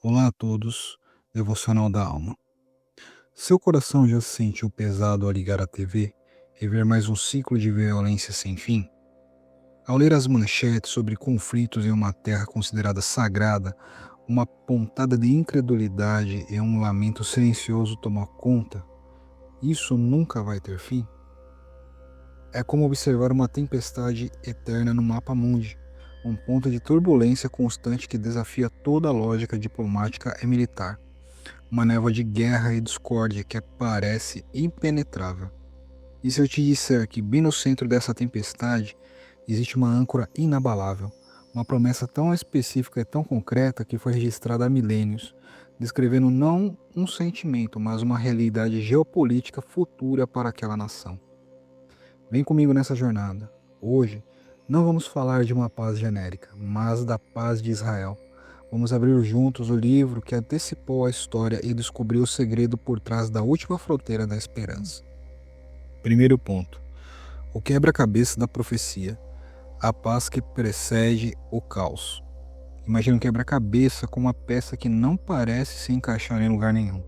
Olá a todos, Devocional da Alma. Seu coração já se sentiu pesado ao ligar a TV e ver mais um ciclo de violência sem fim? Ao ler as manchetes sobre conflitos em uma terra considerada sagrada, uma pontada de incredulidade e um lamento silencioso toma conta, isso nunca vai ter fim? É como observar uma tempestade eterna no mapa mundi, um ponto de turbulência constante que desafia toda a lógica diplomática e militar. Uma névoa de guerra e discórdia que parece impenetrável. E se eu te disser que bem no centro dessa tempestade existe uma âncora inabalável, uma promessa tão específica e tão concreta que foi registrada há milênios, descrevendo não um sentimento, mas uma realidade geopolítica futura para aquela nação. Vem comigo nessa jornada. Hoje, não vamos falar de uma paz genérica, mas da paz de Israel. Vamos abrir juntos o livro que antecipou a história e descobrir o segredo por trás da última fronteira da esperança. Primeiro ponto: o quebra-cabeça da profecia, a paz que precede o caos. Imagina um quebra-cabeça com uma peça que não parece se encaixar em lugar nenhum.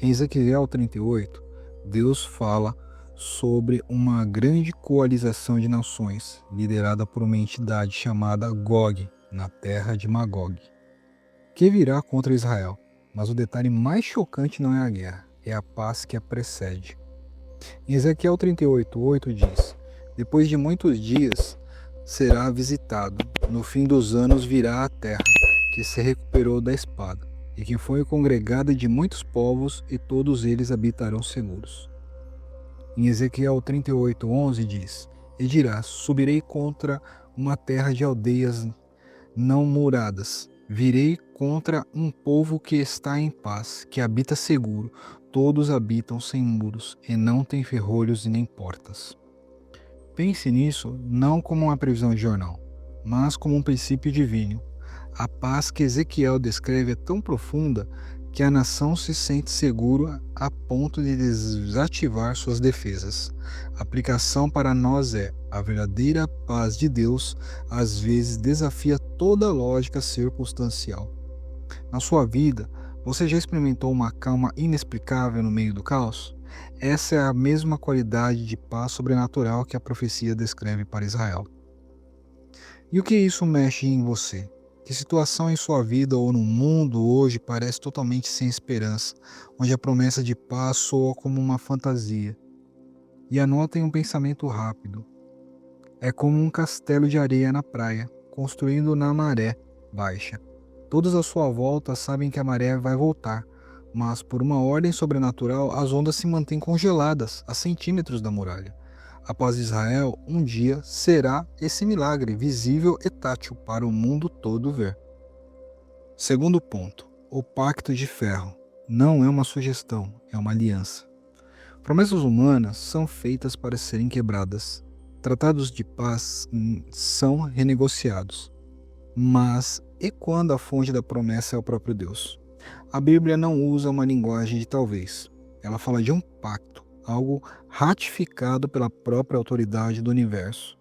Em Ezequiel 38, Deus fala sobre uma grande coalização de nações, liderada por uma entidade chamada Gog, na terra de Magog, que virá contra Israel. Mas o detalhe mais chocante não é a guerra, é a paz que a precede. Em Ezequiel 38:8 diz: depois de muitos dias será visitado, no fim dos anos virá a terra, que se recuperou da espada, e que foi congregada de muitos povos, e todos eles habitarão seguros. Em Ezequiel 38:11 diz: e dirás: subirei contra uma terra de aldeias não muradas. Virei contra um povo que está em paz, que habita seguro. Todos habitam sem muros, e não tem ferrolhos e nem portas. Pense nisso não como uma previsão de jornal, mas como um princípio divino. A paz que Ezequiel descreve é tão profunda que a nação se sente segura a ponto de desativar suas defesas. A aplicação para nós é: a verdadeira paz de Deus às vezes desafia toda a lógica circunstancial. Na sua vida, você já experimentou uma calma inexplicável no meio do caos? Essa é a mesma qualidade de paz sobrenatural que a profecia descreve para Israel. E o que isso mexe em você? Que situação em sua vida ou no mundo hoje parece totalmente sem esperança, onde a promessa de paz soa como uma fantasia? E anotem um pensamento rápido. É como um castelo de areia na praia, construído na maré baixa. Todos à sua volta sabem que a maré vai voltar, mas por uma ordem sobrenatural as ondas se mantêm congeladas a centímetros da muralha. A paz de Israel um dia será esse milagre visível e tátil para o mundo todo ver. Segundo ponto: o pacto de ferro não é uma sugestão, é uma aliança. Promessas humanas são feitas para serem quebradas. Tratados de paz são renegociados. Mas e quando a fonte da promessa é o próprio Deus? A Bíblia não usa uma linguagem de talvez. Ela fala de um pacto, algo ratificado pela própria autoridade do universo.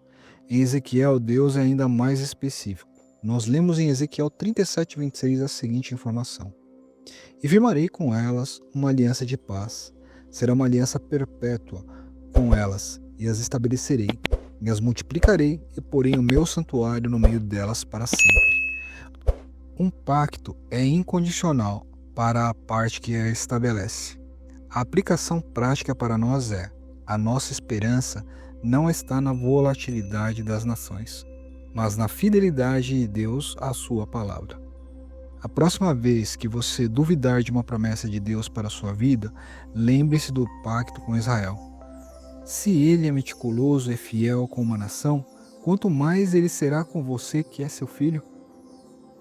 Em Ezequiel, Deus é ainda mais específico. Nós lemos em Ezequiel 37:26 a seguinte informação: e firmarei com elas uma aliança de paz. Será uma aliança perpétua com elas, e as estabelecerei, e as multiplicarei, e porei o meu santuário no meio delas para sempre. Um pacto é incondicional para a parte que a estabelece. A aplicação prática para nós é: a nossa esperança não está na volatilidade das nações, mas na fidelidade de Deus à sua palavra. A próxima vez que você duvidar de uma promessa de Deus para a sua vida, lembre-se do pacto com Israel. Se ele é meticuloso e fiel com uma nação, quanto mais ele será com você, que é seu filho.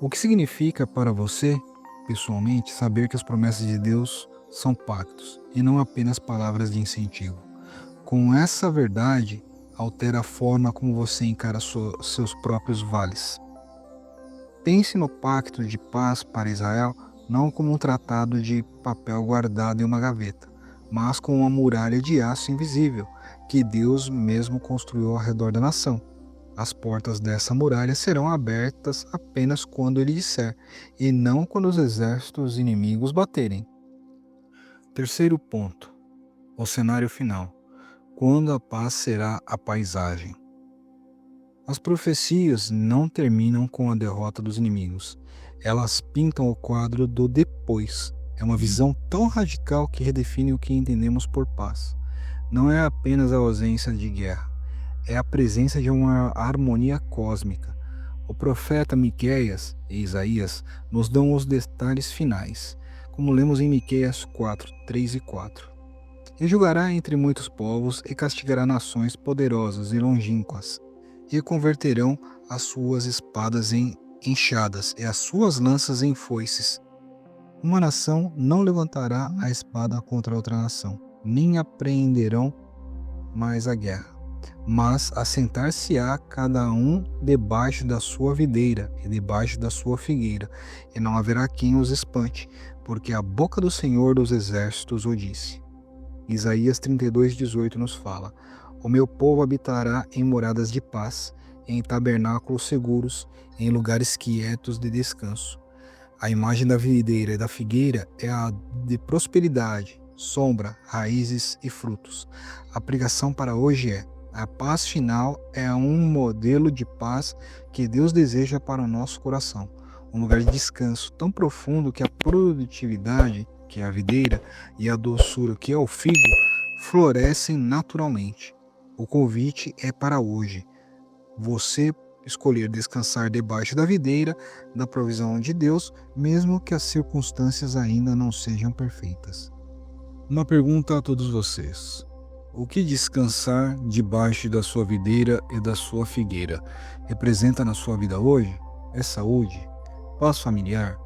O que significa para você, pessoalmente, saber que as promessas de Deus são pactos e não apenas palavras de incentivo? Com essa verdade, altera a forma como você encara seus próprios vales. Pense no pacto de paz para Israel não como um tratado de papel guardado em uma gaveta, mas como uma muralha de aço invisível que Deus mesmo construiu ao redor da nação. As portas dessa muralha serão abertas apenas quando ele disser, e não quando os exércitos inimigos baterem. Terceiro ponto, o cenário final. Quando a paz será a paisagem. As profecias não terminam com a derrota dos inimigos. Elas pintam o quadro do depois. É uma visão tão radical que redefine o que entendemos por paz. Não é apenas a ausência de guerra, é a presença de uma harmonia cósmica. O profeta Miqueias e Isaías nos dão os detalhes finais, como lemos em Miqueias 4, 3 e 4. E julgará entre muitos povos e castigará nações poderosas e longínquas, e converterão as suas espadas em enxadas e as suas lanças em foices. Uma nação não levantará a espada contra outra nação, nem apreenderão mais a guerra, mas assentar-se-á cada um debaixo da sua videira e debaixo da sua figueira, e não haverá quem os espante, porque a boca do Senhor dos Exércitos o disse. Isaías 32:18 nos fala: o meu povo habitará em moradas de paz, em tabernáculos seguros, em lugares quietos de descanso. A imagem da videira e da figueira é a de prosperidade, sombra, raízes e frutos. A pregação para hoje é: a paz final é um modelo de paz que Deus deseja para o nosso coração. Um lugar de descanso tão profundo que a produtividade, que é a videira, e a doçura, que é o figo, florescem naturalmente. O convite é para hoje. Você escolher descansar debaixo da videira, da provisão de Deus, mesmo que as circunstâncias ainda não sejam perfeitas. Uma pergunta a todos vocês: o que descansar debaixo da sua videira e da sua figueira representa na sua vida hoje? É saúde? Paz familiar?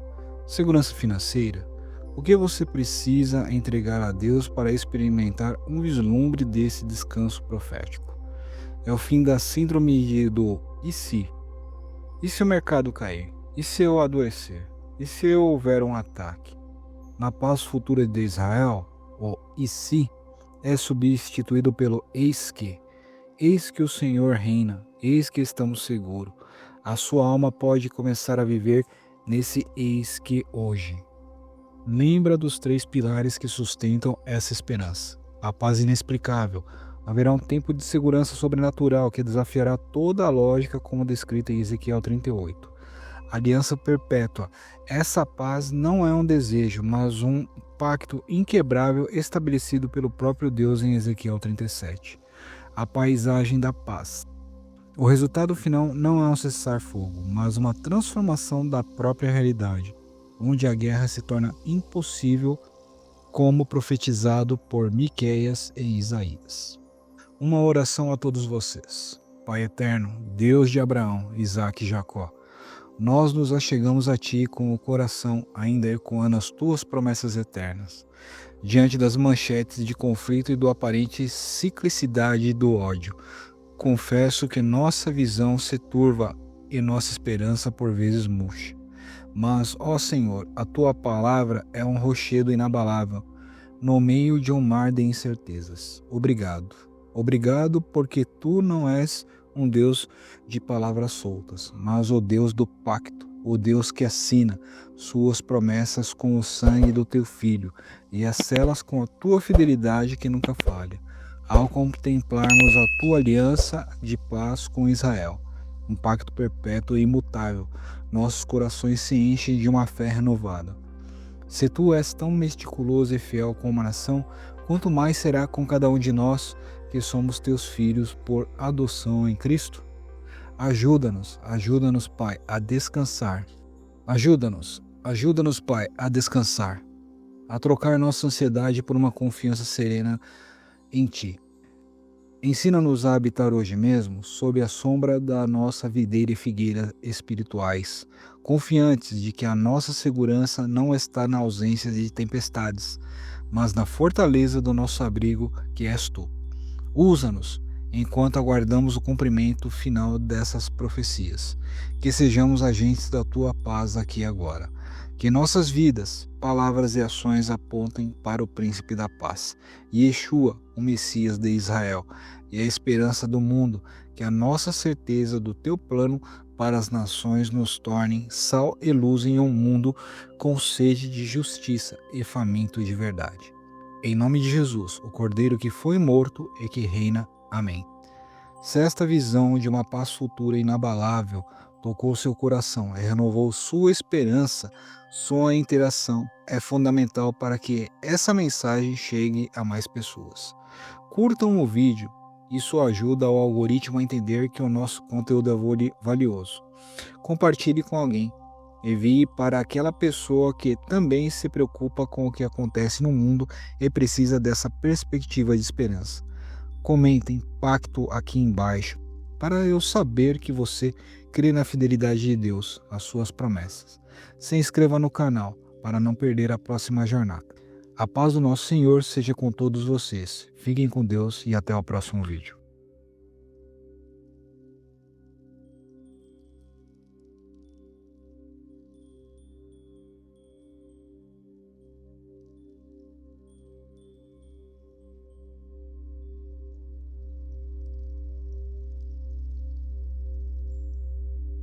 Segurança financeira? O que você precisa entregar a Deus para experimentar um vislumbre desse descanso profético? É o fim da síndrome do e se? E se o mercado cair? E se eu adoecer? E se houver um ataque? Na paz futura de Israel, o e se é substituído pelo eis que. Eis que o Senhor reina, eis que estamos seguros. A sua alma pode começar a viver nesse eis que hoje. Lembra dos 3 pilares que sustentam essa esperança. A paz inexplicável. Haverá um tempo de segurança sobrenatural que desafiará toda a lógica como descrita em Ezequiel 38. Aliança perpétua. Essa paz não é um desejo, mas um pacto inquebrável estabelecido pelo próprio Deus em Ezequiel 37. A paisagem da paz. O resultado final não é um cessar-fogo, mas uma transformação da própria realidade, onde a guerra se torna impossível, como profetizado por Miqueias e Isaías. Uma oração a todos vocês. Pai eterno, Deus de Abraão, Isaque e Jacó, nós nos achegamos a Ti com o coração ainda ecoando as Tuas promessas eternas. Diante das manchetes de conflito e do aparente ciclicidade do ódio, confesso que nossa visão se turva e nossa esperança por vezes murcha. Mas, ó Senhor, a Tua palavra é um rochedo inabalável, no meio de um mar de incertezas. Obrigado. Obrigado porque Tu não és um Deus de palavras soltas, mas o Deus do pacto, o Deus que assina suas promessas com o sangue do Teu Filho e as selas com a Tua fidelidade que nunca falha. Ao contemplarmos a Tua aliança de paz com Israel, um pacto perpétuo e imutável, nossos corações se enchem de uma fé renovada. Se Tu és tão meticuloso e fiel com uma nação, quanto mais será com cada um de nós, que somos Teus filhos por adoção em Cristo? Ajuda-nos, Pai, a descansar. Ajuda-nos, Pai, a descansar, a trocar nossa ansiedade por uma confiança serena em Ti. Ensina-nos a habitar hoje mesmo sob a sombra da nossa videira e figueira espirituais, confiantes de que a nossa segurança não está na ausência de tempestades, mas na fortaleza do nosso abrigo, que és Tu. Usa-nos enquanto aguardamos o cumprimento final dessas profecias. Que sejamos agentes da tua paz aqui e agora. Que nossas vidas, palavras e ações apontem para o Príncipe da Paz, Yeshua, o Messias de Israel, e a esperança do mundo. Que a nossa certeza do teu plano para as nações nos tornem sal e luz em um mundo com sede de justiça e faminto de verdade. Em nome de Jesus, o Cordeiro que foi morto e que reina. Amém. Se esta visão de uma paz futura inabalável tocou seu coração e renovou sua esperança, sua interação é fundamental para que essa mensagem chegue a mais pessoas. Curtam o vídeo, isso ajuda o algoritmo a entender que o nosso conteúdo é valioso. Compartilhe com alguém. Envie para aquela pessoa que também se preocupa com o que acontece no mundo e precisa dessa perspectiva de esperança. Comentem pacto aqui embaixo para eu saber que você crê na fidelidade de Deus, às suas promessas. Se inscreva no canal para não perder a próxima jornada. A paz do nosso Senhor seja com todos vocês. Fiquem com Deus e até o próximo vídeo.